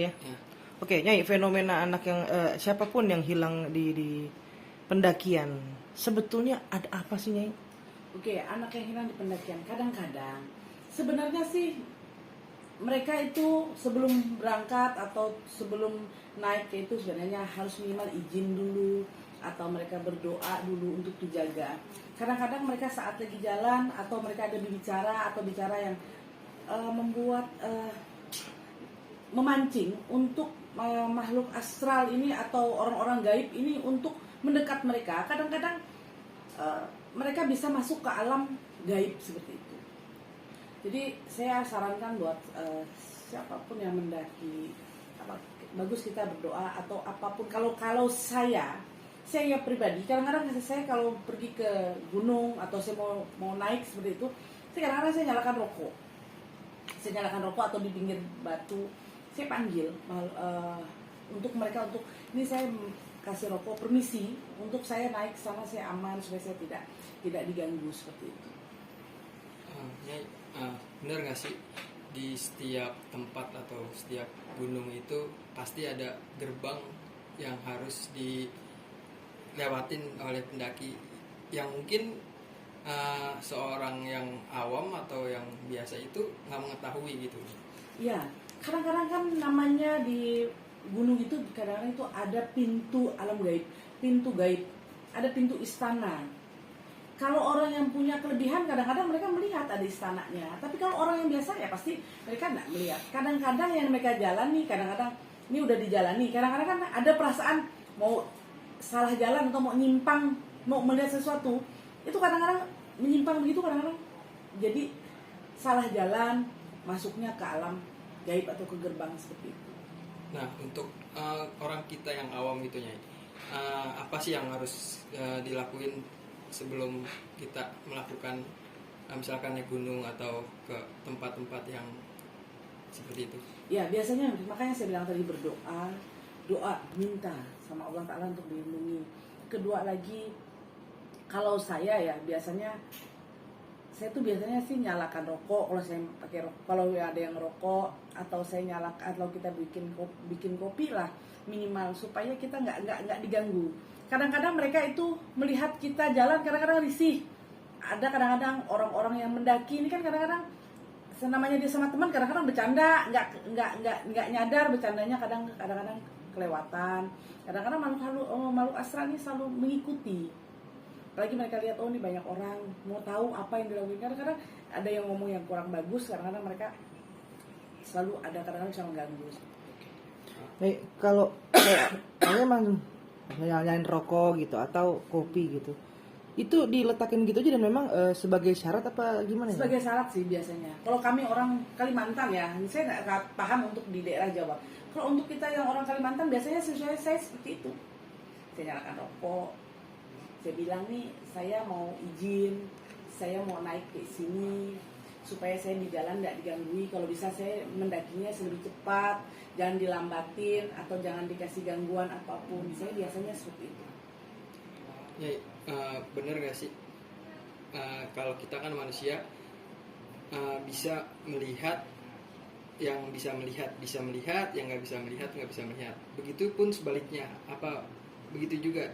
ya. Ya. Oke, Nyai, fenomena anak yang siapapun yang hilang di pendakian, sebetulnya ada apa sih, Nyai? Oke, anak yang hilang di pendakian kadang-kadang sebenarnya sih mereka itu sebelum berangkat atau sebelum naik itu sebenarnya harus minimal izin dulu atau mereka berdoa dulu untuk dijaga. Kadang-kadang mereka saat lagi jalan atau mereka ada bicara atau bicara yang membuat memancing untuk makhluk astral ini atau orang-orang gaib ini untuk mendekat mereka. Kadang-kadang mereka bisa masuk ke alam gaib seperti itu. Jadi saya sarankan buat siapapun yang mendaki, bagus kita berdoa atau apapun. Kalau saya pribadi, kadang-kadang saya kalau pergi ke gunung atau saya mau naik seperti itu, kadang-kadang saya nyalakan rokok. Saya nyalakan rokok atau di pinggir batu, saya panggil untuk mereka, untuk ini saya kasih rokok permisi untuk saya naik sama saya aman supaya saya tidak diganggu seperti itu. Benar nggak sih di setiap tempat atau setiap gunung itu pasti ada gerbang yang harus dilewatin oleh pendaki yang mungkin seorang yang awam atau yang biasa itu nggak mengetahui gitu. Ya, kadang-kadang kan namanya di gunung itu kadang-kadang itu ada pintu alam gaib, pintu gaib, ada pintu istana. Kalau orang yang punya kelebihan kadang-kadang mereka melihat ada istananya. Tapi kalau orang yang biasa ya pasti mereka tidak melihat. Kadang-kadang yang mereka jalani, kadang-kadang ini udah dijalani. Kadang-kadang kan ada perasaan mau salah jalan atau mau nyimpang, mau melihat sesuatu. Itu kadang-kadang menyimpang begitu, kadang-kadang jadi salah jalan, masuknya ke alam gaib atau ke gerbang seperti itu. Nah, untuk orang kita yang awam gitu Nyai, apa sih yang harus dilakuin sebelum kita melakukan misalkan naik gunung atau ke tempat-tempat yang seperti itu? Ya, biasanya makanya saya bilang tadi berdoa, doa minta sama Allah Ta'ala untuk dilindungi. Kedua lagi, kalau saya ya biasanya saya tuh biasanya sih nyalakan rokok kalau saya pakai rokok. Kalau ada yang rokok atau saya nyalakan, atau kita bikin kopi lah minimal supaya kita nggak diganggu. Kadang-kadang mereka itu melihat kita jalan, kadang-kadang risih. Ada kadang-kadang orang-orang yang mendaki ini kan kadang-kadang namanya dia sama teman, kadang-kadang bercanda, nggak nyadar bercandanya, kadang-kadang kelewatan. Kadang-kadang makhluk astral ini selalu mengikuti. Apalagi mereka lihat, oh ini banyak orang mau tahu apa yang dilakukan. Kadang-kadang ada yang ngomong yang kurang bagus, kadang-kadang mereka selalu ada, kadang-kadang bisa mengganggu. Nih, kalau emang nyalain rokok gitu atau kopi gitu, itu diletakin gitu aja dan memang sebagai syarat apa gimana ya? Sebagai syarat sih biasanya. Kalau kami orang Kalimantan ya, saya nggak paham untuk di daerah Jawa. Kalau untuk kita yang orang Kalimantan biasanya saya seperti itu. Saya nyalakan rokok, saya bilang nih saya mau izin, saya mau naik ke sini supaya saya di jalan nggak diganggu. Kalau bisa saya mendakinya lebih cepat, jangan dilambatin atau jangan dikasih gangguan apapun. Saya biasanya seperti itu. Ya, bener gak sih kalau kita kan manusia bisa melihat, yang bisa melihat, yang nggak bisa melihat. Begitupun sebaliknya, apa begitu juga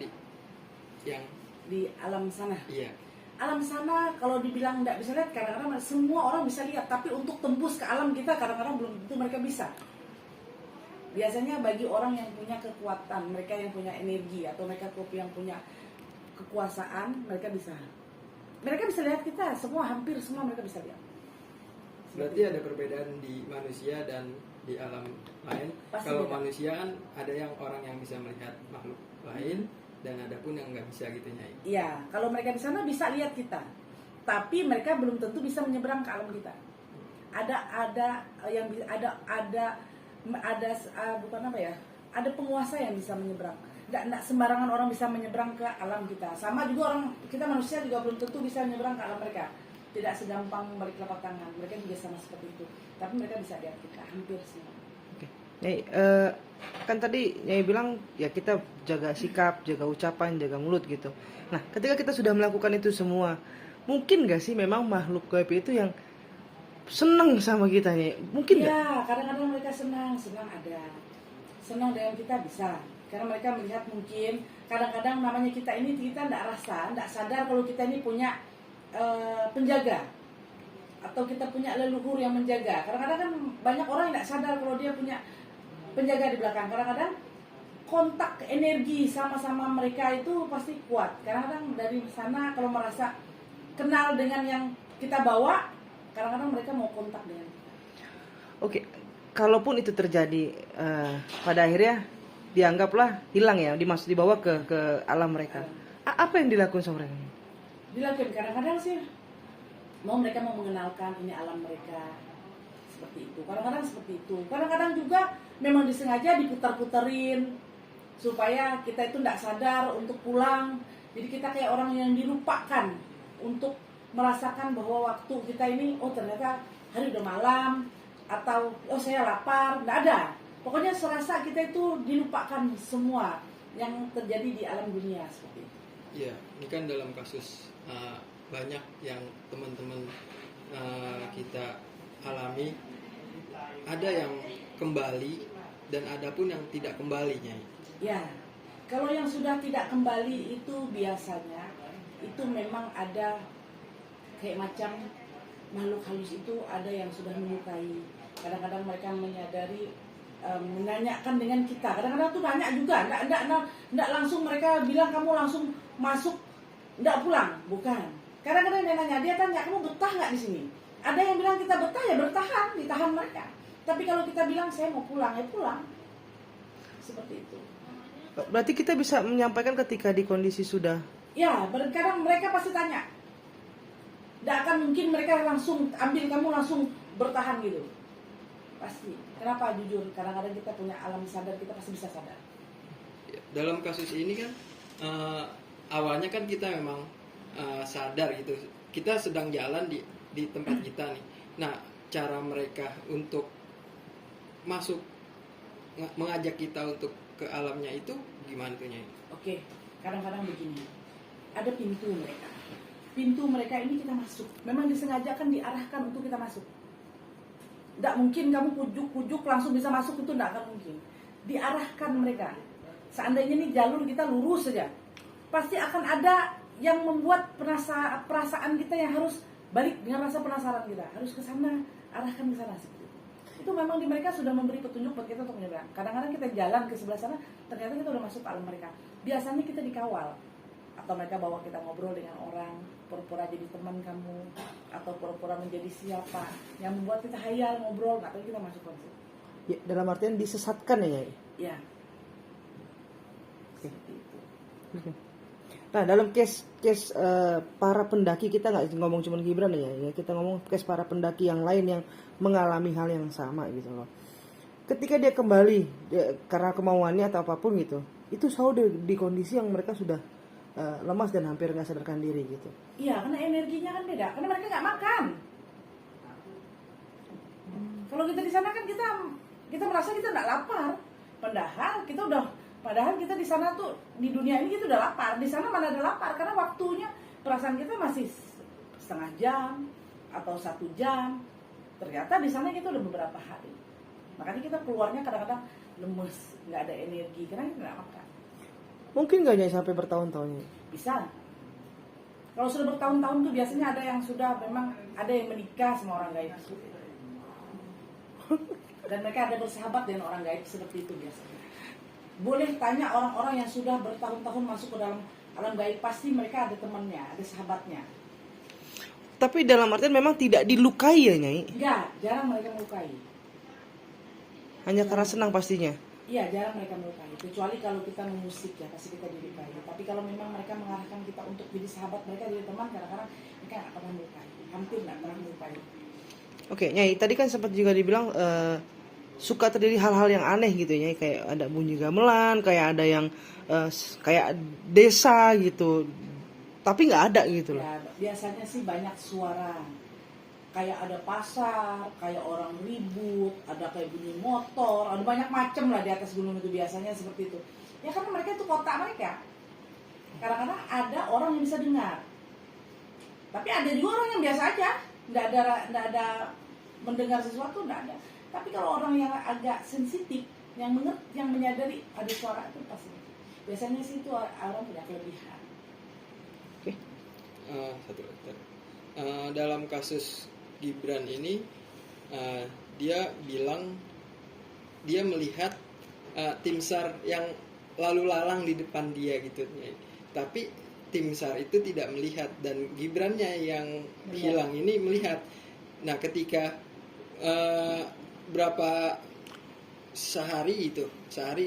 yang Di alam sana. iya. Alam sana kalau dibilang nggak bisa lihat, kadang-kadang semua orang bisa lihat, tapi untuk tembus ke alam kita kadang-kadang belum tentu mereka bisa. Biasanya bagi orang yang punya kekuatan, mereka yang punya energi atau mereka yang punya kekuasaan, mereka bisa lihat kita semua, hampir semua mereka bisa lihat. Berarti ada perbedaan di manusia dan di alam lain. Pasti Kalau beda. manusia kan ada yang orang yang bisa melihat makhluk lain dan ada pun yang nggak bisa gitu Nyai. Iya, kalau mereka di sana bisa lihat kita, tapi mereka belum tentu bisa menyeberang ke alam kita. Bukan apa ya? Ada penguasa yang bisa menyeberang. Nggak sembarangan orang bisa menyeberang ke alam kita. Sama juga orang kita manusia juga belum tentu bisa menyeberang ke alam mereka. Tidak segampang balik telapak tangan. Mereka juga sama seperti itu. Tapi mereka bisa lihat kita hampir semua. Oke. Nyai, kan tadi Nyai bilang ya kita jaga sikap, jaga ucapan, jaga mulut gitu. Nah, ketika kita sudah melakukan itu semua, mungkin gak sih memang makhluk gaib itu yang seneng sama kita nih, mungkin nggak? Ya, kadang-kadang mereka senang ada. Senang dengan kita bisa. Karena mereka melihat mungkin kadang-kadang namanya kita tidak rasa, tidak sadar kalau kita ini punya penjaga atau kita punya leluhur yang menjaga. Kadang-kadang kan banyak orang yang tidak sadar kalau dia punya penjaga di belakang. Kadang-kadang kontak energi sama-sama mereka itu pasti kuat. Kadang-kadang dari sana kalau merasa kenal dengan yang kita bawa, kadang-kadang mereka mau kontak dengan kita. Oke, kalaupun itu terjadi, pada akhirnya dianggaplah hilang ya, dibawa ke alam mereka. Apa yang dilakukan sama mereka? Dilakukan kadang-kadang sih mereka mau mengenalkan ini alam mereka seperti itu. Kadang-kadang seperti itu. Kadang-kadang juga memang disengaja diputar-puterin supaya kita itu tidak sadar untuk pulang. Jadi kita kayak orang yang dilupakan untuk merasakan bahwa waktu kita ini ternyata hari udah malam atau saya lapar, tidak ada. Pokoknya serasa kita itu dilupakan semua yang terjadi di alam dunia seperti itu. Iya, ini kan dalam kasus banyak yang teman-teman kita alami, ada yang kembali dan ada pun yang tidak kembalinya. Ya, kalau yang sudah tidak kembali itu biasanya itu memang ada kayak macam makhluk halus itu ada yang sudah menyukai. Kadang-kadang mereka menyadari menanyakan dengan kita. Kadang-kadang tuh nanya juga, enggak langsung mereka bilang kamu langsung masuk, enggak pulang, bukan. Kadang-kadang dia nanya, dia tanya kamu betah nggak di sini? Ada yang bilang kita betah ya bertahan, ditahan mereka. Tapi kalau kita bilang saya mau pulang ya pulang. Seperti itu. Berarti kita bisa menyampaikan ketika di kondisi sudah. Ya, kadang mereka pasti tanya. Tidak akan mungkin mereka langsung ambil kamu langsung bertahan gitu. Pasti. Kenapa jujur? Kadang-kadang kita punya alam sadar, kita pasti bisa sadar. Dalam kasus ini kan awalnya kan kita memang sadar gitu. Kita sedang jalan di tempat kita nih. Nah, cara mereka untuk masuk mengajak kita untuk ke alamnya itu gimana tuh Nyai? Oke, kadang-kadang begini. Ada pintu mereka. Pintu mereka ini kita masuk. Memang disengajakan diarahkan untuk kita masuk. Tidak mungkin kamu pujuk-pujuk langsung bisa masuk, itu tidak akan mungkin. Diarahkan mereka. Seandainya ini jalur kita lurus saja, pasti akan ada yang membuat perasaan kita yang harus balik dengan rasa penasaran kita. Harus ke sana, arahkan ke sana seperti itu. Itu memang di mereka sudah memberi petunjuk buat kita untuk menyeberang. Kadang-kadang kita jalan ke sebelah sana, ternyata kita udah masuk ke alam mereka. Biasanya kita dikawal. Atau mereka bawa kita ngobrol dengan orang, pura-pura jadi teman kamu, atau pura-pura menjadi siapa, yang membuat kita hayal ngobrol, nggak tahu kita masuk konsep. Ya, dalam artian disesatkan ya, Nyai? Ya. Oke. Seperti itu. Oke. Nah, dalam case para pendaki, kita nggak ngomong cuma Gibran ya, kita ngomong case para pendaki yang lain yang mengalami hal yang sama gitu loh. Ketika dia kembali karena kemauannya atau apapun gitu, itu selalu di kondisi yang mereka sudah lemas dan hampir nggak sadarkan diri gitu. Iya, karena energinya kan beda, karena mereka nggak makan. Kalau kita di sana kan kita merasa kita nggak lapar, padahal kita di sana tuh di dunia ini kita udah lapar. Di sana mana ada lapar, karena waktunya perasaan kita masih setengah jam atau 1 jam. Ternyata di sana kita udah beberapa hari. Makanya kita keluarnya kadang-kadang lemes, nggak ada energi karena kita nggak makan. Mungkin nggak Nyai sampai bertahun-tahun? Bisa. Kalau sudah bertahun-tahun tuh biasanya ada yang sudah memang ada yang menikah sama orang gaib. Dan mereka ada bersahabat dengan orang gaib seperti itu biasanya. Boleh tanya orang-orang yang sudah bertahun-tahun masuk ke dalam alam gaib, pasti mereka ada temannya, ada sahabatnya. Tapi dalam artian memang tidak dilukai ya Nyai? Enggak, jarang mereka melukai. Hanya karena senang pastinya? Iya, jarang mereka melukai. Kecuali kalau kita memusik ya, pasti kita dilukai. Tapi kalau memang mereka mengarahkan kita untuk jadi sahabat mereka, jadi teman, kadang-kadang mereka nggak pernah melukai. Hampir nggak pernah melukai. Oke, Nyai, tadi kan sempat juga dibilang suka terjadi hal-hal yang aneh gitu Nyai, kayak ada bunyi gamelan, kayak ada yang kayak desa gitu, tapi nggak ada gitu loh. Ya, biasanya sih banyak suara. Kayak ada pasar, kayak orang ribut, ada kayak bunyi motor, ada banyak macam lah di atas gunung itu biasanya seperti itu. Ya karena mereka itu kota mereka. Kadang-kadang ada orang yang bisa dengar. Tapi ada juga orang yang biasa aja, nggak ada mendengar sesuatu nggak ada. Tapi kalau orang yang agak sensitif, yang yang menyadari ada suara itu pasti. Biasanya sih itu orang punya kelebihan. Satu dokter. Dalam kasus Gibran ini, dia bilang dia melihat tim SAR yang lalu lalang di depan dia gitu. Tapi tim SAR itu tidak melihat dan Gibrannya yang hilang ini melihat. Nah, ketika berapa sehari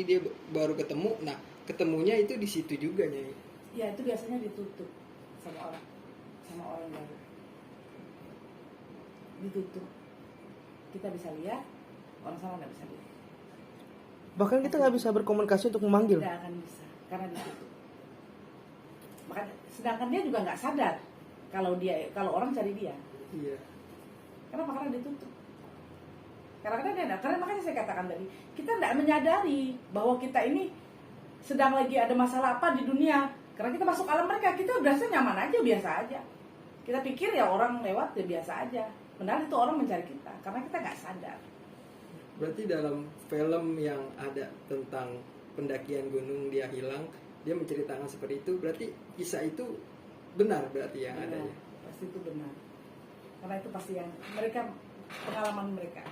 dia baru ketemu. Nah, ketemunya itu di situ juga Nyai. Ya itu biasanya ditutup sama orang baru. Ditutup. Kita bisa lihat, orang sama nggak bisa lihat. Bahkan kita nggak bisa berkomunikasi untuk memanggil. Tidak akan bisa karena ditutup. Makanya, sedangkan dia juga nggak sadar kalau orang cari dia. Iya. Kenapa? Karena ditutup. Karena makanya saya katakan tadi, kita tidak menyadari bahwa kita ini sedang lagi ada masalah apa di dunia. Karena kita masuk alam mereka, kita berasa nyaman aja, biasa aja. Kita pikir ya orang lewat ya biasa aja. Padahal itu orang mencari kita, karena kita nggak sadar. Berarti dalam film yang ada tentang pendakian gunung dia hilang, dia menceritakan seperti itu, berarti kisah itu benar berarti yang ada ya? Pasti itu benar. Karena itu pasti yang mereka, pengalaman mereka.